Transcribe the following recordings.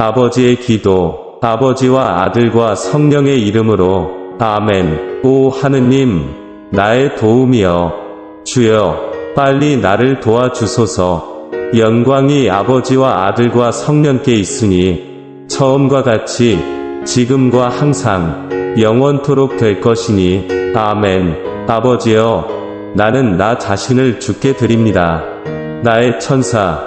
아버지의 기도, 아버지와 아들과 성령의 이름으로 아멘. 오 하느님, 나의 도움이여, 주여, 빨리 나를 도와주소서. 영광이 아버지와 아들과 성령께 있으니 처음과 같이 지금과 항상 영원토록 될 것이니 아멘. 아버지여, 나는 나 자신을 주께 드립니다. 나의 천사,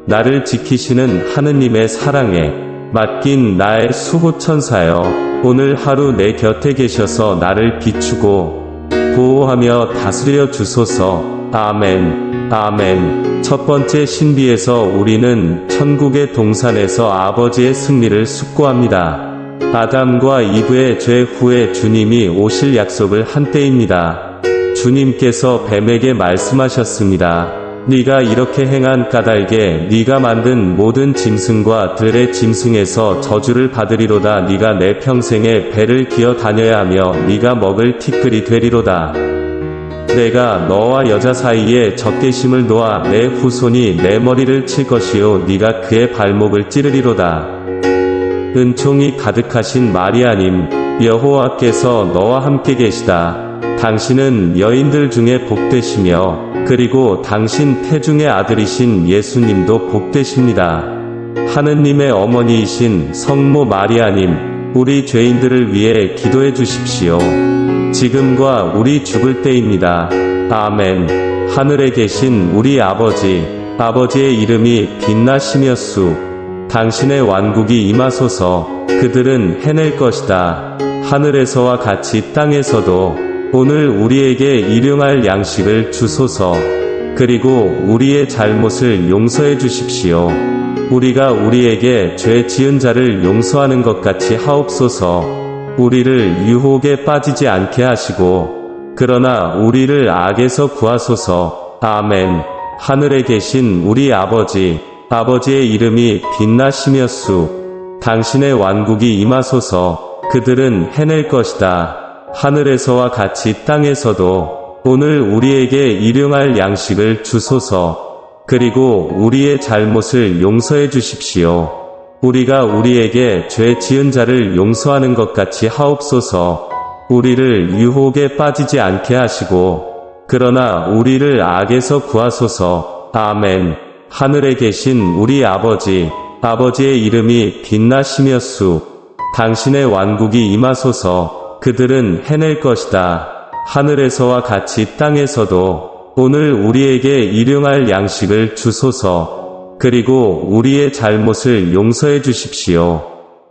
나를 지키시는 하느님의 사랑에 맡긴 나의 수호천사여, 오늘 하루 내 곁에 계셔서 나를 비추고 보호하며 다스려 주소서. 아멘. 아멘. 첫 번째 신비에서 우리는 천국의 동산에서 아버지의 승리를 숙고합니다. 아담과 이브의 죄 후에 주님이 오실 약속을 한 때입니다. 주님께서 뱀에게 말씀하셨습니다. 네가 이렇게 행한 까닭에 네가 만든 모든 짐승과 들의 짐승에서 저주를 받으리로다. 네가 내 평생에 배를 기어 다녀야 하며 네가 먹을 티끌이 되리로다. 내가 너와 여자 사이에 적개심을 놓아 내 후손이 내 머리를 칠 것이요 네가 그의 발목을 찌르리로다. 은총이 가득하신 마리아님, 여호와께서 너와 함께 계시다. 당신은 여인들 중에 복되시며 그리고 당신 태중의 아들이신 예수님도 복되십니다. 하느님의 어머니이신 성모 마리아님, 우리 죄인들을 위해 기도해 주십시오. 지금과 우리 죽을 때입니다. 아멘. 하늘에 계신 우리 아버지, 아버지의 이름이 빛나시며수. 당신의 완국이 임하소서. 그들은 해낼 것이다. 하늘에서와 같이 땅에서도 오늘 우리에게 일용할 양식을 주소서. 그리고 우리의 잘못을 용서해 주십시오. 우리가 우리에게 죄 지은 자를 용서하는 것 같이 하옵소서. 우리를 유혹에 빠지지 않게 하시고 그러나 우리를 악에서 구하소서. 아멘. 하늘에 계신 우리 아버지, 아버지의 이름이 빛나시며수. 당신의 완국이 임하소서. 그들은 해낼 것이다. 하늘에서와 같이 땅에서도 오늘 우리에게 일용할 양식을 주소서. 그리고 우리의 잘못을 용서해 주십시오. 우리가 우리에게 죄 지은 자를 용서하는 것 같이 하옵소서. 우리를 유혹에 빠지지 않게 하시고 그러나 우리를 악에서 구하소서. 아멘. 하늘에 계신 우리 아버지, 아버지의 이름이 빛나시며수. 당신의 완국이 임하소서. 그들은 해낼 것이다. 하늘에서와 같이 땅에서도 오늘 우리에게 일용할 양식을 주소서. 그리고 우리의 잘못을 용서해 주십시오.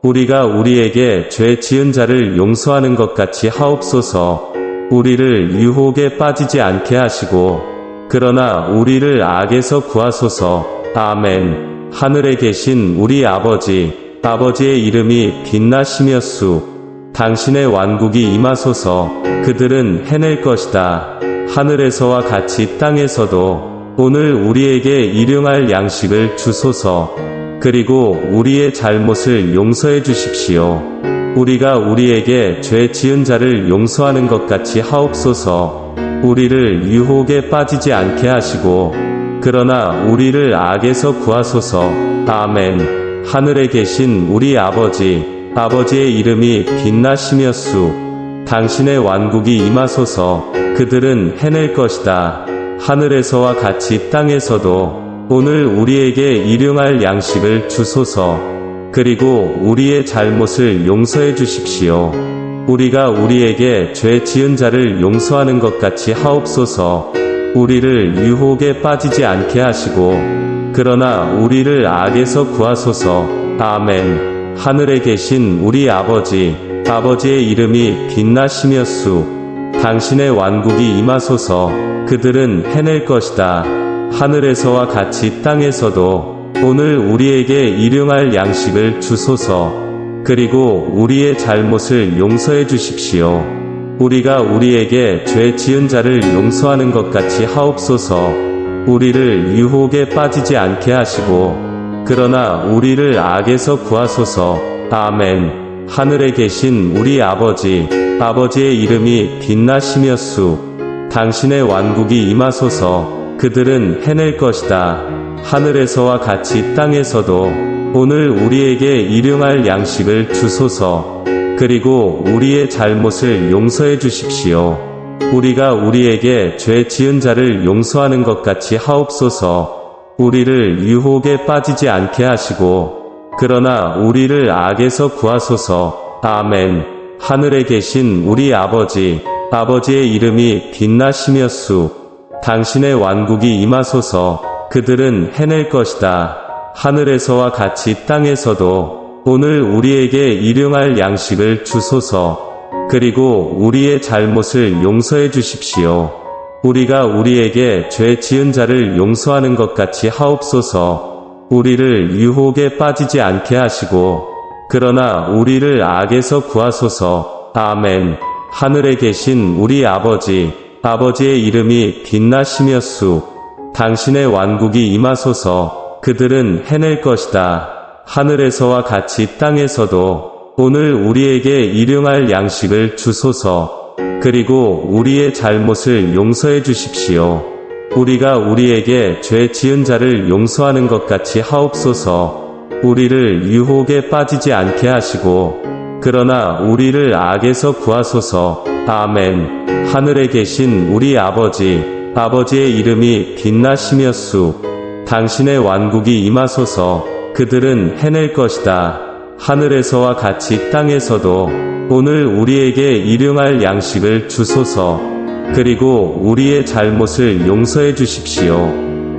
우리가 우리에게 죄 지은 자를 용서하는 것 같이 하옵소서. 우리를 유혹에 빠지지 않게 하시고 그러나 우리를 악에서 구하소서. 아멘. 하늘에 계신 우리 아버지, 아버지의 이름이 빛나시며수. 당신의 완국이 임하소서. 그들은 해낼 것이다. 하늘에서와 같이 땅에서도 오늘 우리에게 일용할 양식을 주소서. 그리고 우리의 잘못을 용서해 주십시오. 우리가 우리에게 죄 지은 자를 용서하는 것 같이 하옵소서. 우리를 유혹에 빠지지 않게 하시고 그러나 우리를 악에서 구하소서. 아멘. 하늘에 계신 우리 아버지, 아버지의 이름이 빛나시며수. 당신의 완국이 임하소서. 그들은 해낼 것이다. 하늘에서와 같이 땅에서도 오늘 우리에게 일용할 양식을 주소서. 그리고 우리의 잘못을 용서해 주십시오. 우리가 우리에게 죄 지은 자를 용서하는 것 같이 하옵소서. 우리를 유혹에 빠지지 않게 하시고 그러나 우리를 악에서 구하소서. 아멘. 하늘에 계신 우리 아버지, 아버지의 이름이 빛나시며수. 당신의 완국이 임하소서. 그들은 해낼 것이다. 하늘에서와 같이 땅에서도 오늘 우리에게 일용할 양식을 주소서. 그리고 우리의 잘못을 용서해 주십시오. 우리가 우리에게 죄 지은 자를 용서하는 것 같이 하옵소서. 우리를 유혹에 빠지지 않게 하시고 그러나 우리를 악에서 구하소서. 아멘. 하늘에 계신 우리 아버지, 아버지의 이름이 빛나시며수. 당신의 완국이 임하소서. 그들은 해낼 것이다. 하늘에서와 같이 땅에서도 오늘 우리에게 일용할 양식을 주소서. 그리고 우리의 잘못을 용서해 주십시오. 우리가 우리에게 죄 지은 자를 용서하는 것 같이 하옵소서. 우리를 유혹에 빠지지 않게 하시고 그러나 우리를 악에서 구하소서. 아멘. 하늘에 계신 우리 아버지, 아버지의 이름이 빛나시며수. 당신의 완국이 임하소서. 그들은 해낼 것이다. 하늘에서와 같이 땅에서도 오늘 우리에게 일용할 양식을 주소서. 그리고 우리의 잘못을 용서해 주십시오. 우리가 우리에게 죄 지은 자를 용서하는 것 같이 하옵소서. 우리를 유혹에 빠지지 않게 하시고 그러나 우리를 악에서 구하소서. 아멘. 하늘에 계신 우리 아버지, 아버지의 이름이 빛나시며수. 당신의 완국이 임하소서. 그들은 해낼 것이다. 하늘에서와 같이 땅에서도 오늘 우리에게 일용할 양식을 주소서. 그리고 우리의 잘못을 용서해 주십시오. 우리가 우리에게 죄 지은 자를 용서하는 것 같이 하옵소서. 우리를 유혹에 빠지지 않게 하시고 그러나 우리를 악에서 구하소서. 아멘. 하늘에 계신 우리 아버지, 아버지의 이름이 빛나시며수. 당신의 완국이 임하소서. 그들은 해낼 것이다. 하늘에서와 같이 땅에서도 오늘 우리에게 일용할 양식을 주소서. 그리고 우리의 잘못을 용서해 주십시오.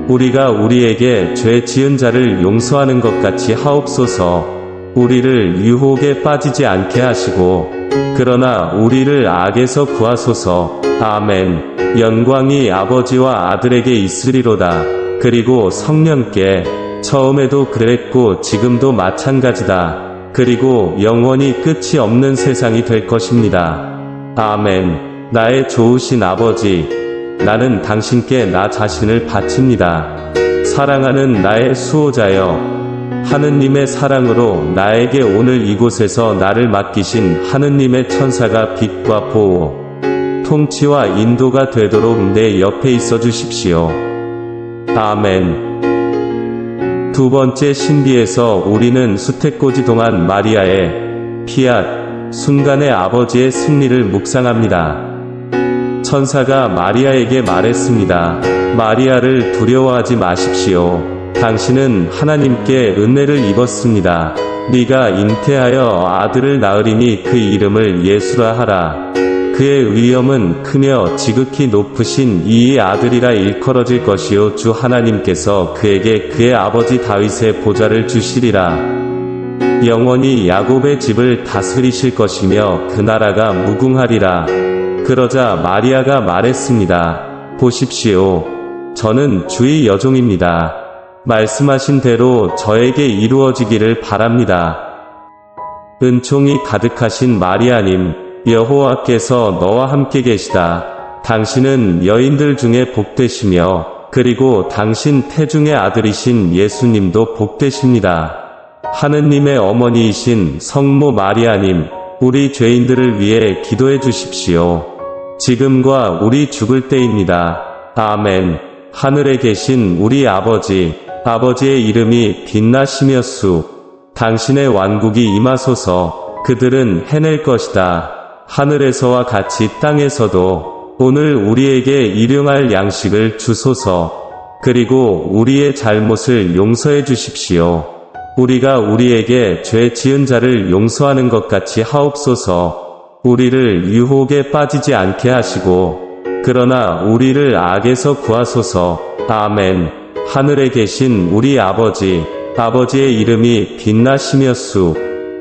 우리가 우리에게 죄 지은 자를 용서하는 것 같이 하옵소서. 우리를 유혹에 빠지지 않게 하시고 그러나 우리를 악에서 구하소서. 아멘. 영광이 아버지와 아들에게 있으리로다. 그리고 성령께. 처음에도 그랬고 지금도 마찬가지다. 그리고 영원히 끝이 없는 세상이 될 것입니다. 아멘. 나의 좋으신 아버지, 나는 당신께 나 자신을 바칩니다. 사랑하는 나의 수호자여, 하느님의 사랑으로 나에게 오늘 이곳에서 나를 맡기신 하느님의 천사가 빛과 보호, 통치와 인도가 되도록 내 옆에 있어 주십시오. 아멘. 두 번째 신비에서 우리는 수태꽂이 동안 마리아의 피앗, 순간의 아버지의 승리를 묵상합니다. 천사가 마리아에게 말했습니다. 마리아를 두려워하지 마십시오. 당신은 하나님께 은혜를 입었습니다. 네가 잉태하여 아들을 낳으리니 그 이름을 예수라 하라. 그의 위엄은 크며 지극히 높으신 이 아들이라 일컬어질 것이요 주 하나님께서 그에게 그의 아버지 다윗의 보좌를 주시리라. 영원히 야곱의 집을 다스리실 것이며 그 나라가 무궁하리라. 그러자 마리아가 말했습니다. 보십시오. 저는 주의 여종입니다. 말씀하신 대로 저에게 이루어지기를 바랍니다. 은총이 가득하신 마리아님, 여호와께서 너와 함께 계시다. 당신은 여인들 중에 복되시며 그리고 당신 태중의 아들이신 예수님도 복되십니다. 하느님의 어머니이신 성모 마리아님, 우리 죄인들을 위해 기도해 주십시오. 지금과 우리 죽을 때입니다. 아멘. 하늘에 계신 우리 아버지, 아버지의 이름이 빛나시며수. 당신의 완국이 임하소서. 그들은 해낼 것이다. 하늘에서와 같이 땅에서도 오늘 우리에게 일용할 양식을 주소서. 그리고 우리의 잘못을 용서해 주십시오. 우리가 우리에게 죄 지은 자를 용서하는 것 같이 하옵소서. 우리를 유혹에 빠지지 않게 하시고 그러나 우리를 악에서 구하소서. 아멘. 하늘에 계신 우리 아버지, 아버지의 이름이 빛나시며수.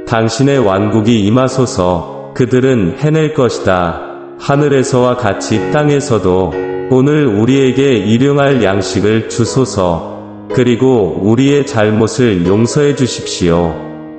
당신의 완국이 임하소서. 그들은 해낼 것이다. 하늘에서와 같이 땅에서도 오늘 우리에게 일용할 양식을 주소서. 그리고 우리의 잘못을 용서해 주십시오.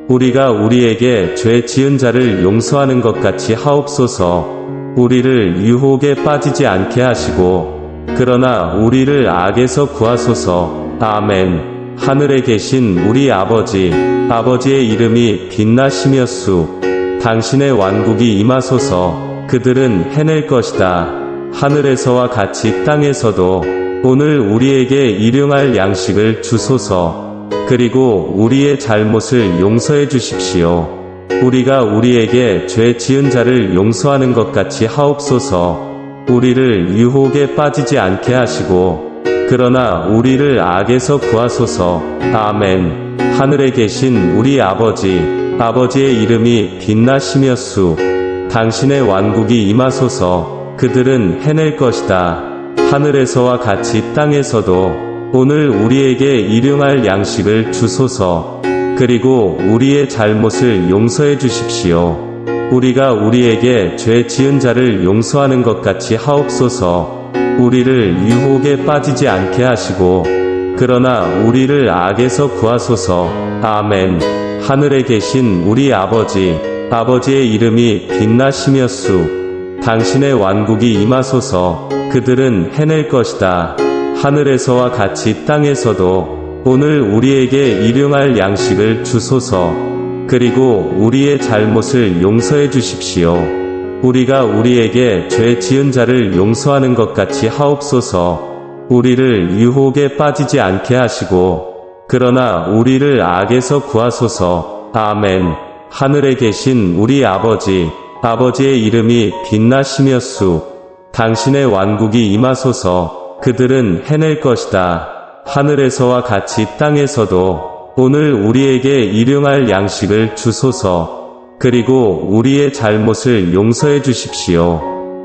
우리가 우리에게 죄 지은 자를 용서하는 것 같이 하옵소서. 우리를 유혹에 빠지지 않게 하시고 그러나 우리를 악에서 구하소서. 아멘. 하늘에 계신 우리 아버지, 아버지의 이름이 빛나시며수. 당신의 완국이 임하소서. 그들은 해낼 것이다. 하늘에서와 같이 땅에서도 오늘 우리에게 일용할 양식을 주소서. 그리고 우리의 잘못을 용서해 주십시오. 우리가 우리에게 죄 지은 자를 용서하는 것 같이 하옵소서. 우리를 유혹에 빠지지 않게 하시고 그러나 우리를 악에서 구하소서. 아멘. 하늘에 계신 우리 아버지의 이름이 빛나시며수 당신의 완국이 임하소서. 그들은 해낼 것이다. 하늘에서와 같이 땅에서도 오늘 우리에게 일용할 양식을 주소서. 그리고 우리의 잘못을 용서해 주십시오. 우리가 우리에게 죄 지은 자를 용서하는 것 같이 하옵소서. 우리를 유혹에 빠지지 않게 하시고 그러나 우리를 악에서 구하소서. 아멘. 하늘에 계신 우리 아버지의 이름이 빛나시며수 당신의 완국이 임하소서. 그들은 해낼 것이다. 하늘에서와 같이 땅에서도 오늘 우리에게 일용할 양식을 주소서. 그리고 우리의 잘못을 용서해 주십시오. 우리가 우리에게 죄 지은 자를 용서하는 것 같이 하옵소서. 우리를 유혹에 빠지지 않게 하시고 그러나 우리를 악에서 구하소서. 아멘. 하늘에 계신 우리 아버지의 이름이 빛나시며수 당신의 완국이 임하소서. 그들은 해낼 것이다. 하늘에서와 같이 땅에서도 오늘 우리에게 일용할 양식을 주소서. 그리고 우리의 잘못을 용서해 주십시오.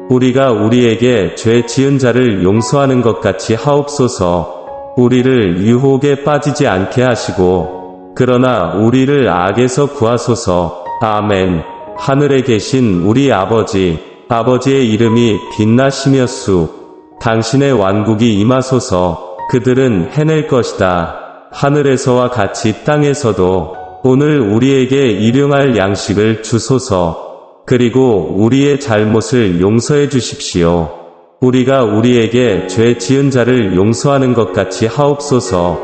우리가 우리에게 죄 지은 자를 용서하는 것 같이 하옵소서. 우리를 유혹에 빠지지 않게 하시고 그러나 우리를 악에서 구하소서. 아멘. 하늘에 계신 우리 아버지의 이름이 빛나시며수 당신의 완국이 임하소서. 그들은 해낼 것이다. 하늘에서와 같이 땅에서도 오늘 우리에게 일용할 양식을 주소서. 그리고 우리의 잘못을 용서해 주십시오. 우리가 우리에게 죄 지은 자를 용서하는 것 같이 하옵소서.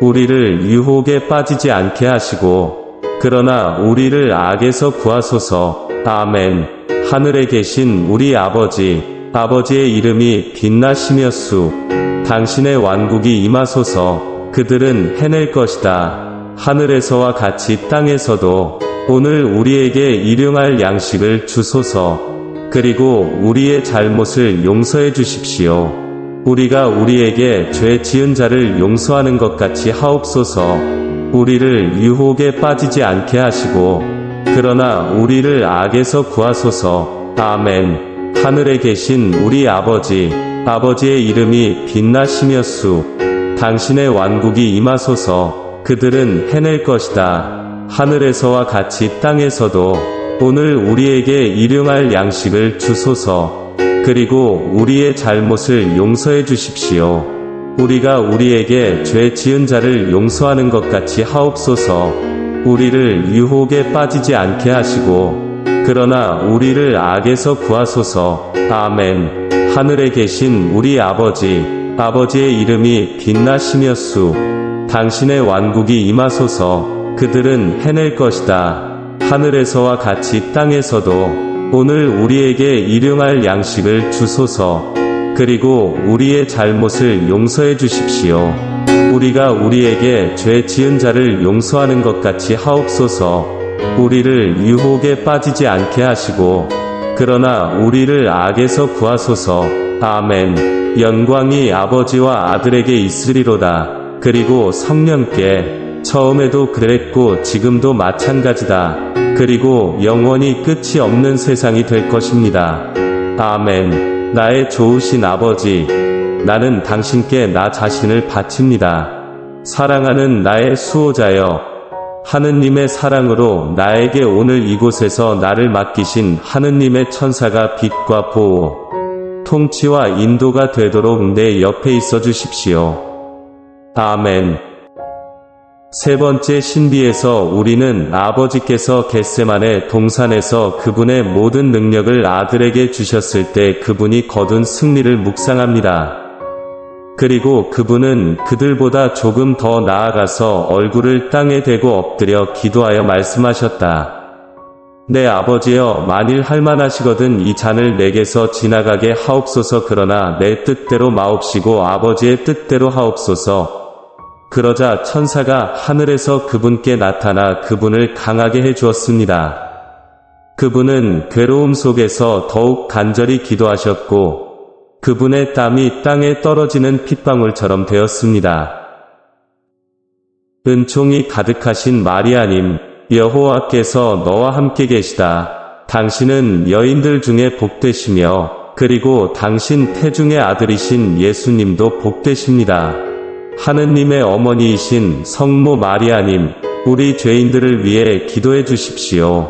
우리를 유혹에 빠지지 않게 하시고 그러나 우리를 악에서 구하소서. 아멘. 하늘에 계신 우리 아버지의 이름이 빛나시며수 당신의 완국이 임하소서. 그들은 해낼 것이다. 하늘에서와 같이 땅에서도 오늘 우리에게 일용할 양식을 주소서. 그리고 우리의 잘못을 용서해 주십시오. 우리가 우리에게 죄 지은 자를 용서하는 것 같이 하옵소서. 우리를 유혹에 빠지지 않게 하시고 그러나 우리를 악에서 구하소서. 아멘. 하늘에 계신 우리 아버지의 이름이 빛나시며수 당신의 완국이 임하소서. 그들은 해낼 것이다. 하늘에서와 같이 땅에서도 오늘 우리에게 일용할 양식을 주소서. 그리고 우리의 잘못을 용서해 주십시오. 우리가 우리에게 죄 지은 자를 용서하는 것 같이 하옵소서. 우리를 유혹에 빠지지 않게 하시고 그러나 우리를 악에서 구하소서. 아멘. 하늘에 계신 우리 아버지의 이름이 빛나시며수 당신의 완국이 임하소서. 그들은 해낼 것이다. 하늘에서와 같이 땅에서도 오늘 우리에게 일용할 양식을 주소서. 그리고 우리의 잘못을 용서해 주십시오. 우리가 우리에게 죄 지은 자를 용서하는 것 같이 하옵소서. 우리를 유혹에 빠지지 않게 하시고 그러나 우리를 악에서 구하소서. 아멘. 영광이 아버지와 아들에게 있으리로다. 그리고 성령께 처음에도 그랬고 지금도 마찬가지다. 그리고 영원히 끝이 없는 세상이 될 것입니다. 아멘. 나의 좋으신 아버지, 나는 당신께 나 자신을 바칩니다. 사랑하는 나의 수호자여, 하느님의 사랑으로 나에게 오늘 이곳에서 나를 맡기신 하느님의 천사가 빛과 보호, 통치와 인도가 되도록 내 옆에 있어 주십시오. 아멘. 세 번째 신비에서 우리는 아버지께서 겟세마네 동산에서 그분의 모든 능력을 아들에게 주셨을 때 그분이 거둔 승리를 묵상합니다. 그리고 그분은 그들보다 조금 더 나아가서 얼굴을 땅에 대고 엎드려 기도하여 말씀하셨다. 내 아버지여, 만일 할만하시거든 이 잔을 내게서 지나가게 하옵소서. 그러나 내 뜻대로 마옵시고 아버지의 뜻대로 하옵소서. 그러자 천사가 하늘에서 그분께 나타나 그분을 강하게 해주었습니다. 그분은 괴로움 속에서 더욱 간절히 기도하셨고 그분의 땀이 땅에 떨어지는 핏방울처럼 되었습니다. 은총이 가득하신 마리아님, 여호와께서 너와 함께 계시다. 당신은 여인들 중에 복되시며 그리고 당신 태중의 아들이신 예수님도 복되십니다. 하느님의 어머니이신 성모 마리아님, 우리 죄인들을 위해 기도해 주십시오.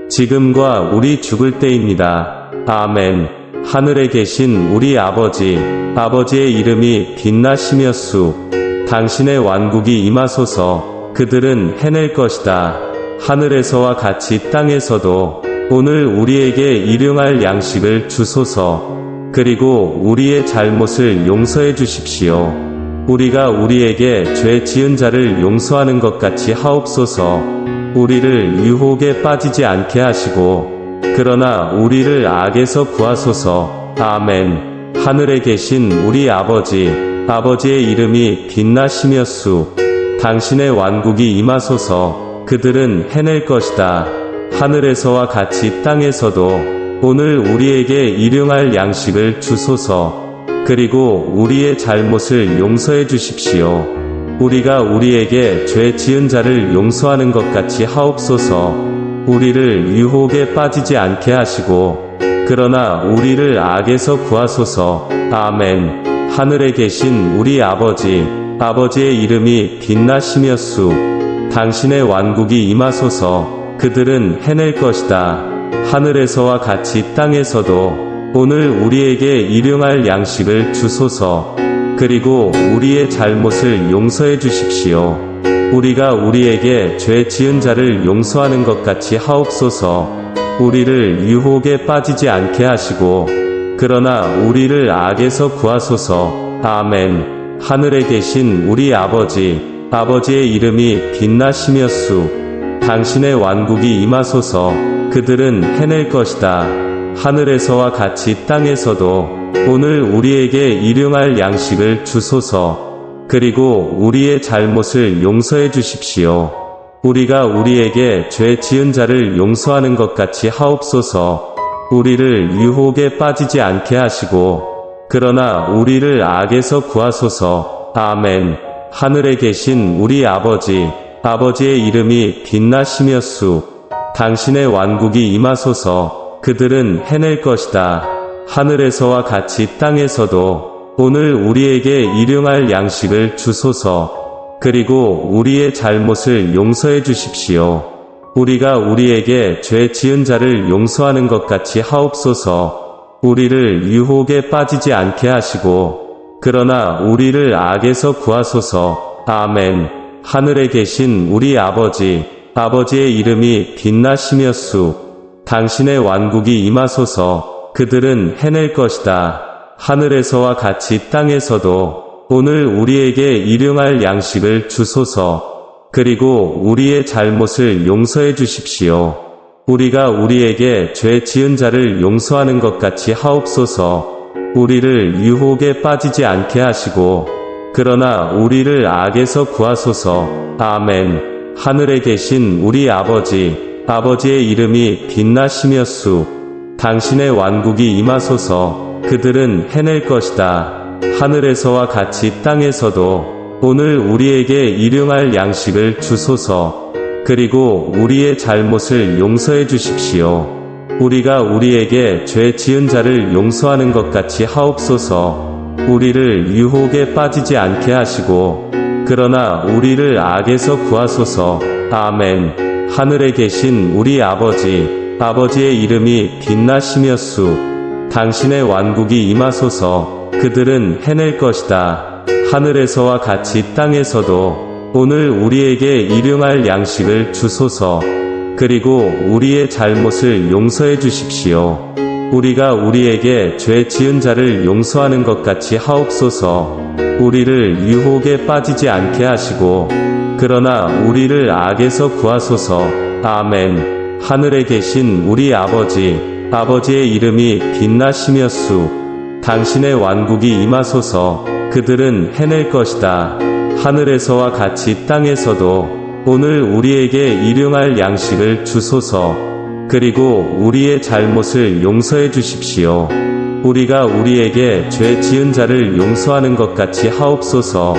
지금과 우리 죽을 때입니다. 아멘. 하늘에 계신 우리 아버지, 아버지의 이름이 빛나시며수. 당신의 왕국이 임하소서. 그들은 해낼 것이다. 하늘에서와 같이 땅에서도 오늘 우리에게 일용할 양식을 주소서. 그리고 우리의 잘못을 용서해 주십시오. 우리가 우리에게 죄 지은 자를 용서하는 것 같이 하옵소서. 우리를 유혹에 빠지지 않게 하시고 그러나 우리를 악에서 구하소서. 아멘. 하늘에 계신 우리 아버지, 아버지의 이름이 빛나시며수. 당신의 왕국이 임하소서. 그들은 해낼 것이다. 하늘에서와 같이 땅에서도 오늘 우리에게 일용할 양식을 주소서. 그리고 우리의 잘못을 용서해 주십시오. 우리가 우리에게 죄 지은 자를 용서하는 것 같이 하옵소서. 우리를 유혹에 빠지지 않게 하시고 그러나 우리를 악에서 구하소서. 아멘. 하늘에 계신 우리 아버지, 아버지의 이름이 빛나시며수. 당신의 왕국이 임하소서. 그들은 해낼 것이다. 하늘에서와 같이 땅에서도 오늘 우리에게 일용할 양식을 주소서. 그리고 우리의 잘못을 용서해 주십시오. 우리가 우리에게 죄 지은 자를 용서하는 것 같이 하옵소서. 우리를 유혹에 빠지지 않게 하시고 그러나 우리를 악에서 구하소서. 아멘. 하늘에 계신 우리 아버지, 아버지의 이름이 빛나시며수. 당신의 왕국이 임하소서. 그들은 해낼 것이다. 하늘에서와 같이 땅에서도 오늘 우리에게 일용할 양식을 주소서. 그리고 우리의 잘못을 용서해 주십시오. 우리가 우리에게 죄 지은 자를 용서하는 것 같이 하옵소서. 우리를 유혹에 빠지지 않게 하시고 그러나 우리를 악에서 구하소서. 아멘. 하늘에 계신 우리 아버지, 아버지의 이름이 빛나시며수. 당신의 왕국이 임하소서. 그들은 해낼 것이다. 하늘에서와 같이 땅에서도 오늘 우리에게 일용할 양식을 주소서. 그리고 우리의 잘못을 용서해 주십시오. 우리가 우리에게 죄 지은 자를 용서하는 것 같이 하옵소서. 우리를 유혹에 빠지지 않게 하시고 그러나 우리를 악에서 구하소서. 아멘. 하늘에 계신 우리 아버지, 아버지의 이름이 빛나시며수. 당신의 왕국이 임하소서. 그들은 해낼 것이다. 하늘에서와 같이 땅에서도 오늘 우리에게 일용할 양식을 주소서. 그리고 우리의 잘못을 용서해 주십시오. 우리가 우리에게 죄 지은 자를 용서하는 것 같이 하옵소서. 우리를 유혹에 빠지지 않게 하시고 그러나 우리를 악에서 구하소서. 아멘. 하늘에 계신 우리 아버지, 아버지의 이름이 빛나시며수. 당신의 왕국이 임하소서. 그들은 해낼 것이다. 하늘에서와 같이 땅에서도 오늘 우리에게 일용할 양식을 주소서. 그리고 우리의 잘못을 용서해 주십시오. 우리가 우리에게 죄 지은 자를 용서하는 것 같이 하옵소서. 우리를 유혹에 빠지지 않게 하시고 그러나 우리를 악에서 구하소서. 아멘. 하늘에 계신 우리 아버지, 아버지의 이름이 빛나시며수. 당신의 왕국이 임하소서. 그들은 해낼 것이다. 하늘에서와 같이 땅에서도 오늘 우리에게 일용할 양식을 주소서. 그리고 우리의 잘못을 용서해 주십시오. 우리가 우리에게 죄 지은 자를 용서하는 것 같이 하옵소서. 우리를 유혹에 빠지지 않게 하시고 그러나 우리를 악에서 구하소서. 아멘. 하늘에 계신 우리 아버지, 아버지의 이름이 빛나시며수. 당신의 왕국이 임하소서. 그들은 해낼 것이다. 하늘에서와 같이 땅에서도 오늘 우리에게 일용할 양식을 주소서. 그리고 우리의 잘못을 용서해 주십시오. 우리가 우리에게 죄 지은 자를 용서하는 것 같이 하옵소서.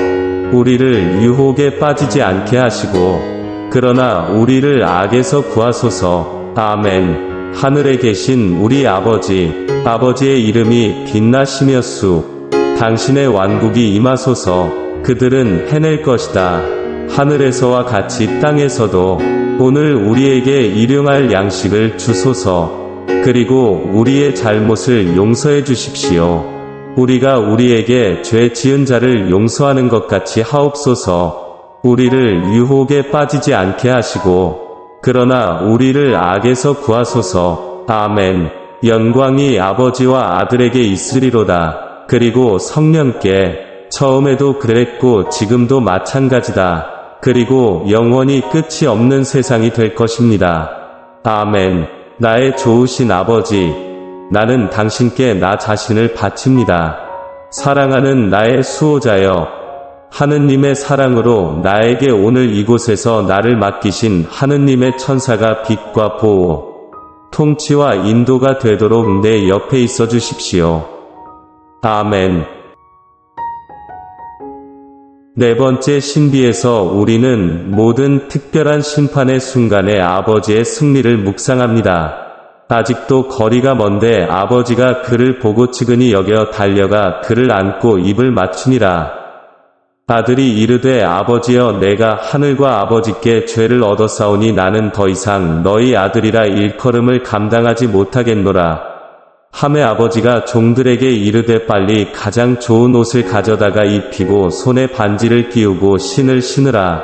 우리를 유혹에 빠지지 않게 하시고 그러나 우리를 악에서 구하소서. 아멘. 하늘에 계신 우리 아버지의 이름이 빛나시며수. 당신의 완국이 임하소서. 그들은 해낼 것이다. 하늘에서와 같이 땅에서도 오늘 우리에게 일용할 양식을 주소서. 그리고 우리의 잘못을 용서해 주십시오. 우리가 우리에게 죄 지은 자를 용서하는 것 같이 하옵소서. 우리를 유혹에 빠지지 않게 하시고 그러나 우리를 악에서 구하소서. 아멘. 영광이 아버지와 아들에게 있으리로다. 그리고 성령께 처음에도 그랬고 지금도 마찬가지다. 그리고 영원히 끝이 없는 세상이 될 것입니다. 아멘. 나의 좋으신 아버지, 나는 당신께 나 자신을 바칩니다. 사랑하는 나의 수호자여, 하느님의 사랑으로 나에게 오늘 이곳에서 나를 맡기신 하느님의 천사가 빛과 보호, 통치와 인도가 되도록 내 옆에 있어 주십시오. 아멘. 네 번째 신비에서 우리는 모든 특별한 심판의 순간에 아버지의 승리를 묵상합니다. 아직도 거리가 먼데 아버지가 그를 보고 측은히 여겨 달려가 그를 안고 입을 맞추니라. 아들이 이르되 아버지여 내가 하늘과 아버지께 죄를 얻었사오니 나는 더 이상 너희 아들이라 일컬음을 감당하지 못하겠노라. 하매 아버지가 종들에게 이르되 빨리 가장 좋은 옷을 가져다가 입히고 손에 반지를 끼우고 신을 신으라.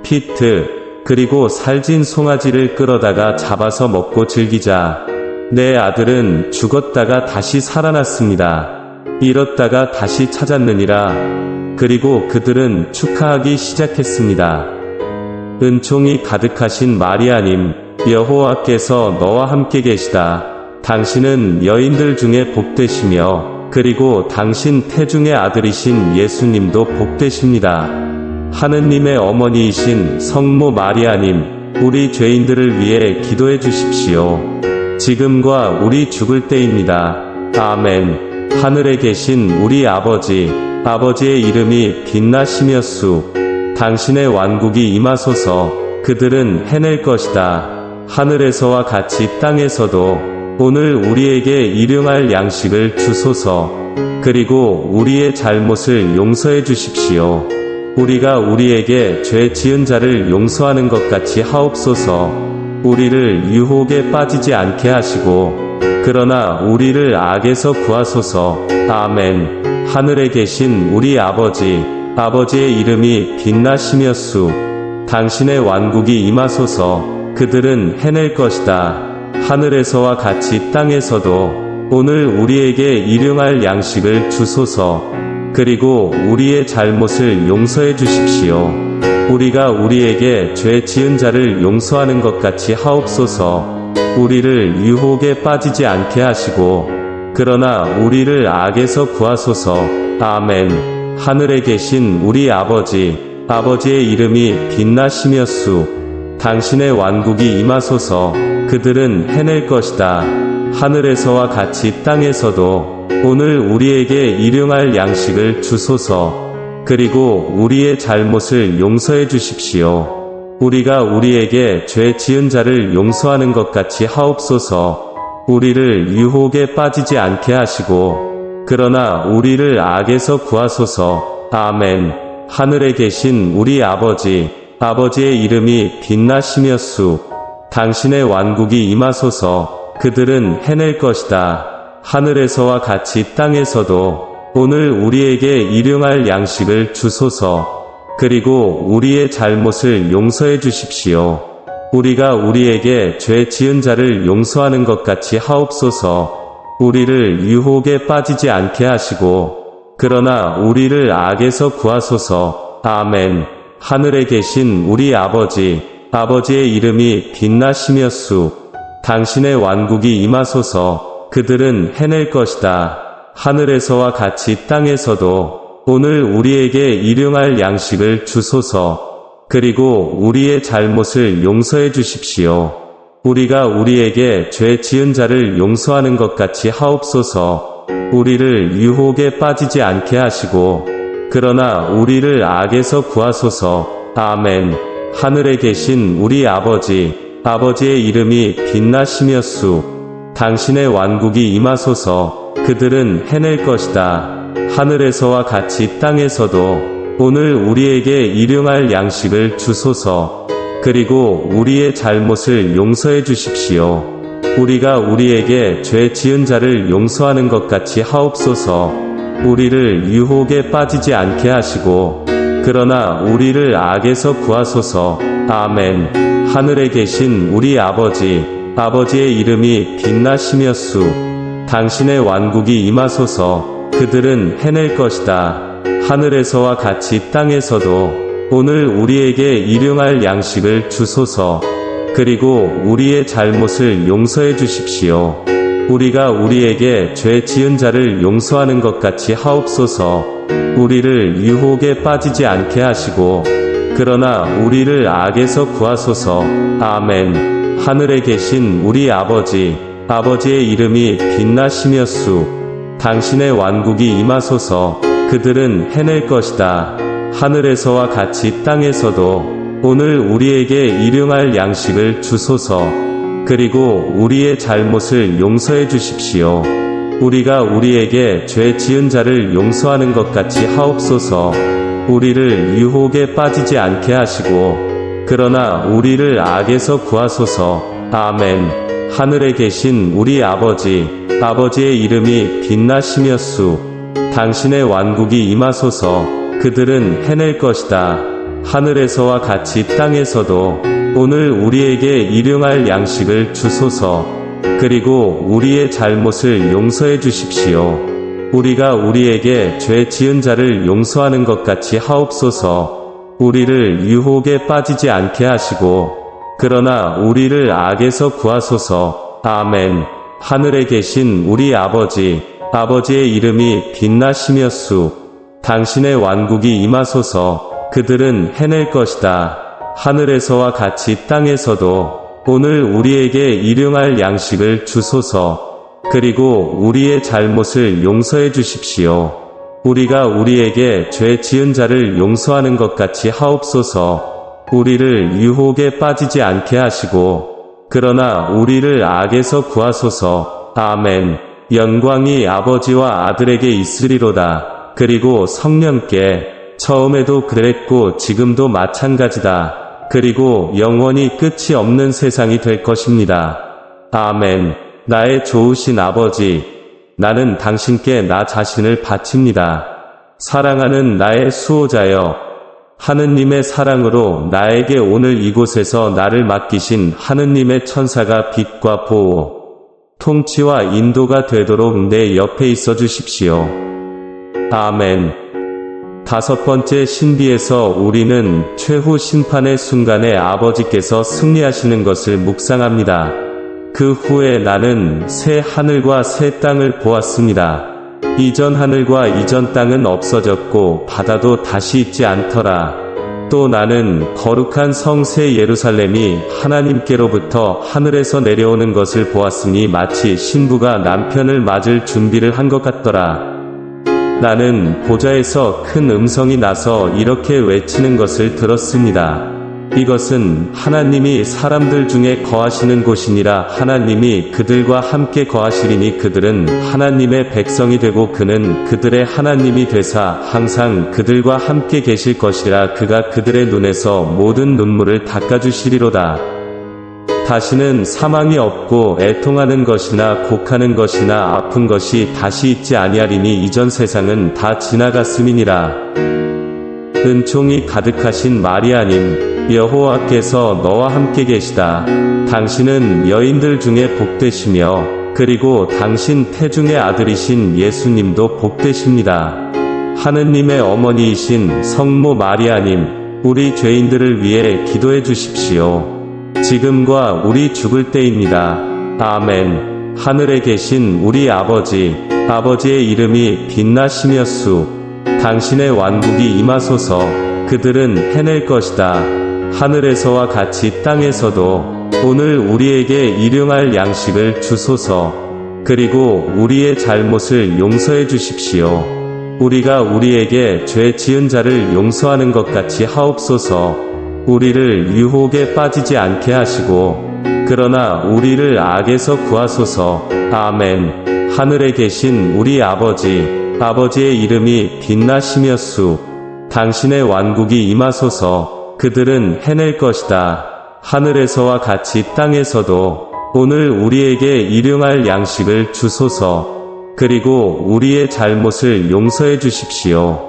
피트 그리고 살진 송아지를 끌어다가 잡아서 먹고 즐기자. 내 아들은 죽었다가 다시 살아났습니다. 잃었다가 다시 찾았느니라. 그리고 그들은 축하하기 시작했습니다. 은총이 가득하신 마리아님, 여호와께서 너와 함께 계시다. 당신은 여인들 중에 복되시며 그리고 당신 태중의 아들이신 예수님도 복되십니다. 하느님의 어머니이신 성모 마리아님, 우리 죄인들을 위해 기도해 주십시오. 지금과 우리 죽을 때입니다. 아멘. 하늘에 계신 우리 아버지의 이름이 빛나시며수. 당신의 완국이 임하소서. 그들은 해낼 것이다. 하늘에서와 같이 땅에서도 오늘 우리에게 일용할 양식을 주소서. 그리고 우리의 잘못을 용서해 주십시오. 우리가 우리에게 죄 지은 자를 용서하는 것 같이 하옵소서. 우리를 유혹에 빠지지 않게 하시고 그러나 우리를 악에서 구하소서. 아멘. 하늘에 계신 우리 아버지의 이름이 빛나시며수. 당신의 완국이 임하소서. 그들은 해낼 것이다. 하늘에서와 같이 땅에서도 오늘 우리에게 일용할 양식을 주소서. 그리고 우리의 잘못을 용서해 주십시오. 우리가 우리에게 죄 지은 자를 용서하는 것 같이 하옵소서. 우리를 유혹에 빠지지 않게 하시고 그러나 우리를 악에서 구하소서. 아멘. 하늘에 계신 우리 아버지의 이름이 빛나시며수. 당신의 완국이 임하소서. 그들은 해낼 것이다. 하늘에서와 같이 땅에서도 오늘 우리에게 일용할 양식을 주소서. 그리고 우리의 잘못을 용서해 주십시오. 우리가 우리에게 죄 지은 자를 용서하는 것 같이 하옵소서. 우리를 유혹에 빠지지 않게 하시고 그러나 우리를 악에서 구하소서. 아멘. 하늘에 계신 우리 아버지의 이름이 빛나시며수. 당신의 완국이 임하소서. 그들은 해낼 것이다. 하늘에서와 같이 땅에서도 오늘 우리에게 일용할 양식을 주소서. 그리고 우리의 잘못을 용서해 주십시오. 우리가 우리에게 죄 지은 자를 용서하는 것 같이 하옵소서. 우리를 유혹에 빠지지 않게 하시고 그러나 우리를 악에서 구하소서. 아멘. 하늘에 계신 우리 아버지의 이름이 빛나시며수. 당신의 완국이 임하소서. 그들은 해낼 것이다. 하늘에서와 같이 땅에서도 오늘 우리에게 일용할 양식을 주소서. 그리고 우리의 잘못을 용서해 주십시오. 우리가 우리에게 죄 지은 자를 용서하는 것 같이 하옵소서. 우리를 유혹에 빠지지 않게 하시고 그러나 우리를 악에서 구하소서. 아멘. 하늘에 계신 우리 아버지의 이름이 빛나시며수. 당신의 완국이 임하소서. 그들은 해낼 것이다. 하늘에서와 같이 땅에서도 오늘 우리에게 일용할 양식을 주소서. 그리고 우리의 잘못을 용서해 주십시오. 우리가 우리에게 죄 지은 자를 용서하는 것 같이 하옵소서. 우리를 유혹에 빠지지 않게 하시고 그러나 우리를 악에서 구하소서. 아멘. 하늘에 계신 우리 아버지의 이름이 빛나시며수. 당신의 완국이 임하소서. 그들은 해낼 것이다. 하늘에서와 같이 땅에서도 오늘 우리에게 일용할 양식을 주소서. 그리고 우리의 잘못을 용서해 주십시오. 우리가 우리에게 죄 지은 자를 용서하는 것 같이 하옵소서. 우리를 유혹에 빠지지 않게 하시고 그러나 우리를 악에서 구하소서. 아멘. 하늘에 계신 우리 아버지의 이름이 빛나시며수. 당신의 완국이 임하소서. 그들은 해낼 것이다. 하늘에서와 같이 땅에서도 오늘 우리에게 일용할 양식을 주소서. 그리고 우리의 잘못을 용서해 주십시오. 우리가 우리에게 죄 지은 자를 용서하는 것 같이 하옵소서. 우리를 유혹에 빠지지 않게 하시고 그러나 우리를 악에서 구하소서. 아멘. 하늘에 계신 우리 아버지의 이름이 빛나시며수. 당신의 완국이 임하소서. 그들은 해낼 것이다. 하늘에서와 같이 땅에서도 오늘 우리에게 일용할 양식을 주소서. 그리고 우리의 잘못을 용서해 주십시오. 우리가 우리에게 죄 지은 자를 용서하는 것 같이 하옵소서. 우리를 유혹에 빠지지 않게 하시고 그러나 우리를 악에서 구하소서. 아멘. 하늘에 계신 우리 아버지의 이름이 빛나시며수. 당신의 완국이 임하소서. 그들은 해낼 것이다. 하늘에서와 같이 땅에서도 오늘 우리에게 일용할 양식을 주소서. 그리고 우리의 잘못을 용서해 주십시오. 우리가 우리에게 죄 지은 자를 용서하는 것 같이 하옵소서. 우리를 유혹에 빠지지 않게 하시고 그러나 우리를 악에서 구하소서. 아멘. 영광이 아버지와 아들에게 있으리로다. 그리고 성령께 처음에도 그랬고 지금도 마찬가지다. 그리고 영원히 끝이 없는 세상이 될 것입니다. 아멘. 나의 좋으신 아버지, 나는 당신께 나 자신을 바칩니다. 사랑하는 나의 수호자여, 하느님의 사랑으로 나에게 오늘 이곳에서 나를 맡기신 하느님의 천사가 빛과 보호, 통치와 인도가 되도록 내 옆에 있어 주십시오. 아멘. 5번째 신비에서 우리는 최후 심판의 순간에 아버지께서 승리하시는 것을 묵상합니다. 그 후에 나는 새 하늘과 새 땅을 보았습니다. 이전 하늘과 이전 땅은 없어졌고 바다도 다시 있지 않더라. 또 나는 거룩한 성 새 예루살렘이 하나님께로부터 하늘에서 내려오는 것을 보았으니 마치 신부가 남편을 맞을 준비를 한 것 같더라. 나는 보좌에서 큰 음성이 나서 이렇게 외치는 것을 들었습니다. 이것은 하나님이 사람들 중에 거하시는 곳이니라. 하나님이 그들과 함께 거하시리니 그들은 하나님의 백성이 되고 그는 그들의 하나님이 되사 항상 그들과 함께 계실 것이라. 그가 그들의 눈에서 모든 눈물을 닦아주시리로다. 다시는 사망이 없고 애통하는 것이나 곡하는 것이나 아픈 것이 다시 있지 아니하리니 이전 세상은 다 지나갔음이니라. 은총이 가득하신 마리아님, 여호와께서 너와 함께 계시다. 당신은 여인들 중에 복되시며 그리고 당신 태중의 아들이신 예수님도 복되십니다. 하느님의 어머니이신 성모 마리아님, 우리 죄인들을 위해 기도해 주십시오. 지금과 우리 죽을 때입니다. 아멘. 하늘에 계신 우리 아버지의 이름이 빛나시며수. 당신의 완국이 임하소서. 그들은 해낼 것이다. 하늘에서와 같이 땅에서도 오늘 우리에게 일용할 양식을 주소서. 그리고 우리의 잘못을 용서해 주십시오. 우리가 우리에게 죄 지은 자를 용서하는 것 같이 하옵소서. 우리를 유혹에 빠지지 않게 하시고 그러나 우리를 악에서 구하소서. 아멘. 하늘에 계신 우리 아버지의 이름이 빛나시며수. 당신의 완국이 임하소서. 그들은 해낼 것이다. 하늘에서와 같이 땅에서도 오늘 우리에게 일용할 양식을 주소서. 그리고 우리의 잘못을 용서해 주십시오.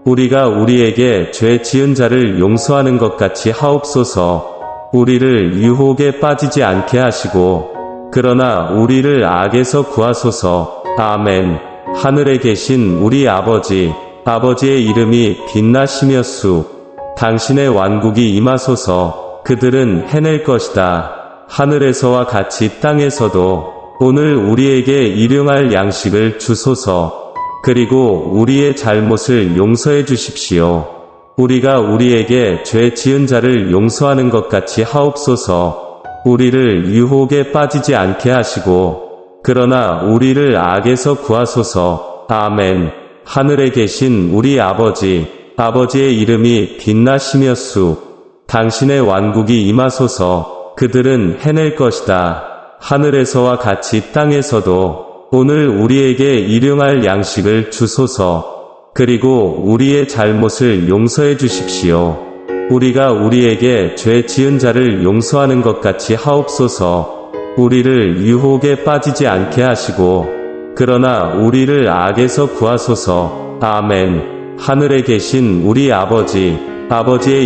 우리가 우리에게 죄 지은 자를 용서하는 것 같이 하옵소서. 우리를 유혹에 빠지지 않게 하시고 그러나 우리를 악에서 구하소서. 아멘. 하늘에 계신 우리 아버지의 이름이 빛나시며수. 당신의 완국이 임하소서. 그들은 해낼 것이다. 하늘에서와 같이 땅에서도 오늘 우리에게 일용할 양식을 주소서. 그리고 우리의 잘못을 용서해 주십시오. 우리가 우리에게 죄 지은 자를 용서하는 것 같이 하옵소서. 우리를 유혹에 빠지지 않게 하시고 그러나 우리를 악에서 구하소서. 아멘. 하늘에 계신 우리 아버지의 이름이 빛나시며수. 당신의 완국이 임하소서. 그들은 해낼 것이다. 하늘에서와 같이 땅에서도 오늘 우리에게 일용할 양식을 주소서. 그리고 우리의 잘못을 용서해 주십시오. 우리가 우리에게 죄 지은 자를 용서하는 것 같이 하옵소서. 우리를 유혹에 빠지지 않게 하시고 그러나 우리를 악에서 구하소서. 아멘. 하늘에 계신 우리 아버지의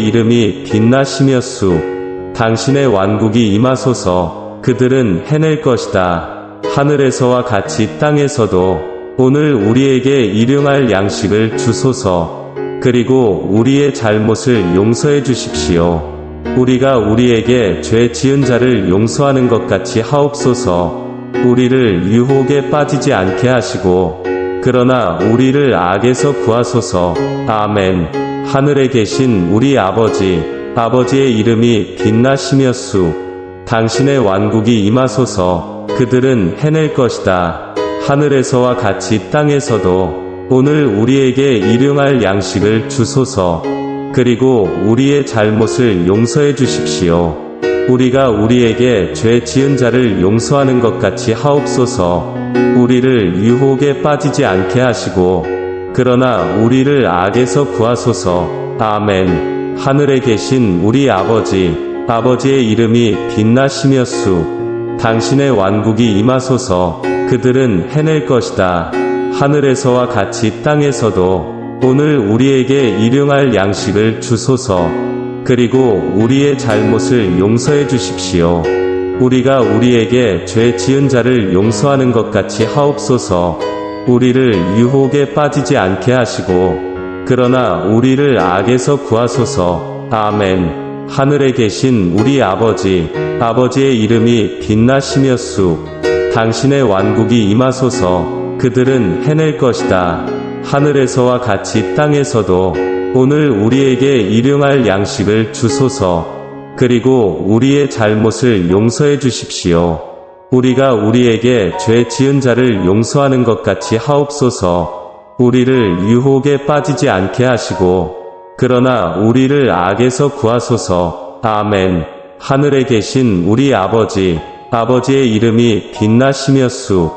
이름이 빛나시며수. 당신의 완국이 임하소서. 그들은 해낼 것이다. 하늘에서와 같이 땅에서도 오늘 우리에게 일용할 양식을 주소서. 그리고 우리의 잘못을 용서해 주십시오. 우리가 우리에게 죄 지은 자를 용서하는 것 같이 하옵소서. 우리를 유혹에 빠지지 않게 하시고 그러나 우리를 악에서 구하소서. 아멘. 하늘에 계신 우리 아버지의 이름이 빛나시며수. 당신의 완국이 임하소서. 그들은 해낼 것이다. 하늘에서와 같이 땅에서도 오늘 우리에게 일용할 양식을 주소서. 그리고 우리의 잘못을 용서해 주십시오. 우리가 우리에게 죄 지은 자를 용서하는 것 같이 하옵소서. 우리를 유혹에 빠지지 않게 하시고 그러나 우리를 악에서 구하소서. 아멘. 하늘에 계신 우리 아버지의 이름이 빛나시며수. 당신의 완국이 임하소서. 그들은 해낼 것이다. 하늘에서와 같이 땅에서도 오늘 우리에게 일용할 양식을 주소서. 그리고 우리의 잘못을 용서해 주십시오. 우리가 우리에게 죄 지은 자를 용서하는 것 같이 하옵소서. 우리를 유혹에 빠지지 않게 하시고 그러나 우리를 악에서 구하소서. 아멘. 하늘에 계신 우리 아버지의 이름이 빛나시며수. 당신의 완국이 임하소서. 그들은 해낼 것이다. 하늘에서와 같이 땅에서도 오늘 우리에게 일용할 양식을 주소서. 그리고 우리의 잘못을 용서해 주십시오. 우리가 우리에게 죄 지은 자를 용서하는 것 같이 하옵소서. 우리를 유혹에 빠지지 않게 하시고 그러나 우리를 악에서 구하소서. 아멘. 하늘에 계신 우리 아버지의 이름이 빛나시며수.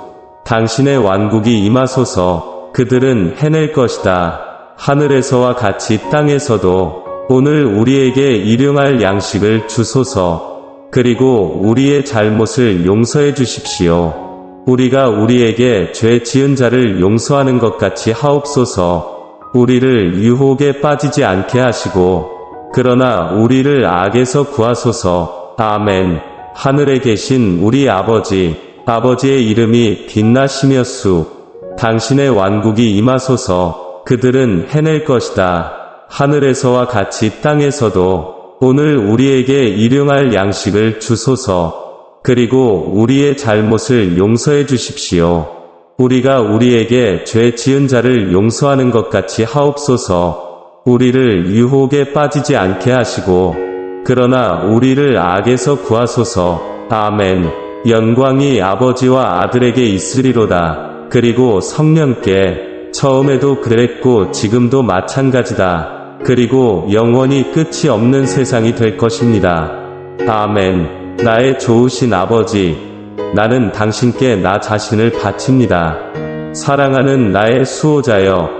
당신의 완국이 임하소서. 그들은 해낼 것이다. 하늘에서와 같이 땅에서도 오늘 우리에게 일용할 양식을 주소서. 그리고 우리의 잘못을 용서해 주십시오. 우리가 우리에게 죄 지은 자를 용서하는 것 같이 하옵소서. 우리를 유혹에 빠지지 않게 하시고 그러나 우리를 악에서 구하소서. 아멘. 하늘에 계신 우리 아버지의 이름이 빛나시며수. 당신의 완국이 임하소서. 그들은 해낼 것이다. 하늘에서와 같이 땅에서도 오늘 우리에게 일용할 양식을 주소서. 그리고 우리의 잘못을 용서해 주십시오. 우리가 우리에게 죄 지은 자를 용서하는 것 같이 하옵소서. 우리를 유혹에 빠지지 않게 하시고 그러나 우리를 악에서 구하소서. 아멘. 영광이 아버지와 아들에게 있으리로다. 그리고 성령께 처음에도 그랬고 지금도 마찬가지다. 그리고 영원히 끝이 없는 세상이 될 것입니다. 아멘. 나의 좋으신 아버지, 나는 당신께 나 자신을 바칩니다. 사랑하는 나의 수호자여,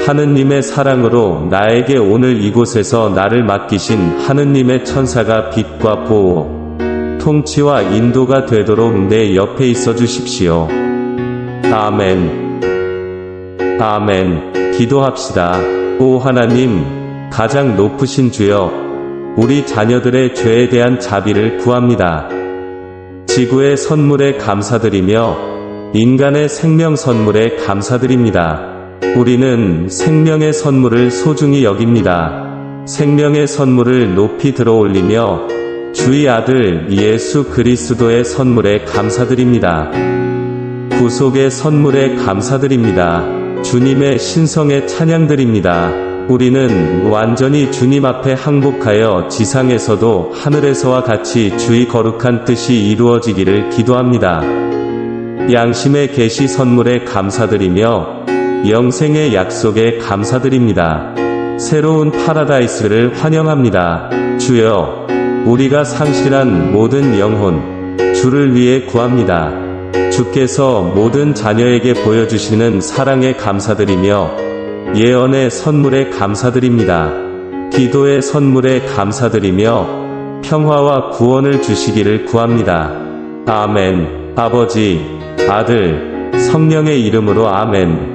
하느님의 사랑으로 나에게 오늘 이곳에서 나를 맡기신 하느님의 천사가 빛과 보호, 통치와 인도가 되도록 내 옆에 있어 주십시오. 아멘. 아멘. 기도합시다. 오 하나님, 가장 높으신 주여, 우리 자녀들의 죄에 대한 자비를 구합니다. 지구의 선물에 감사드리며 인간의 생명 선물에 감사드립니다. 우리는 생명의 선물을 소중히 여깁니다. 생명의 선물을 높이 들어올리며 주의 아들 예수 그리스도의 선물에 감사드립니다. 구속의 선물에 감사드립니다. 주님의 신성에 찬양드립니다. 우리는 완전히 주님 앞에 항복하여 지상에서도 하늘에서와 같이 주의 거룩한 뜻이 이루어지기를 기도합니다. 양심의 계시 선물에 감사드리며 영생의 약속에 감사드립니다. 새로운 파라다이스를 환영합니다. 주여, 우리가 상실한 모든 영혼, 주를 위해 구합니다. 주께서 모든 자녀에게 보여주시는 사랑에 감사드리며 예언의 선물에 감사드립니다. 기도의 선물에 감사드리며 평화와 구원을 주시기를 구합니다. 아멘. 아버지, 아들, 성령의 이름으로 아멘.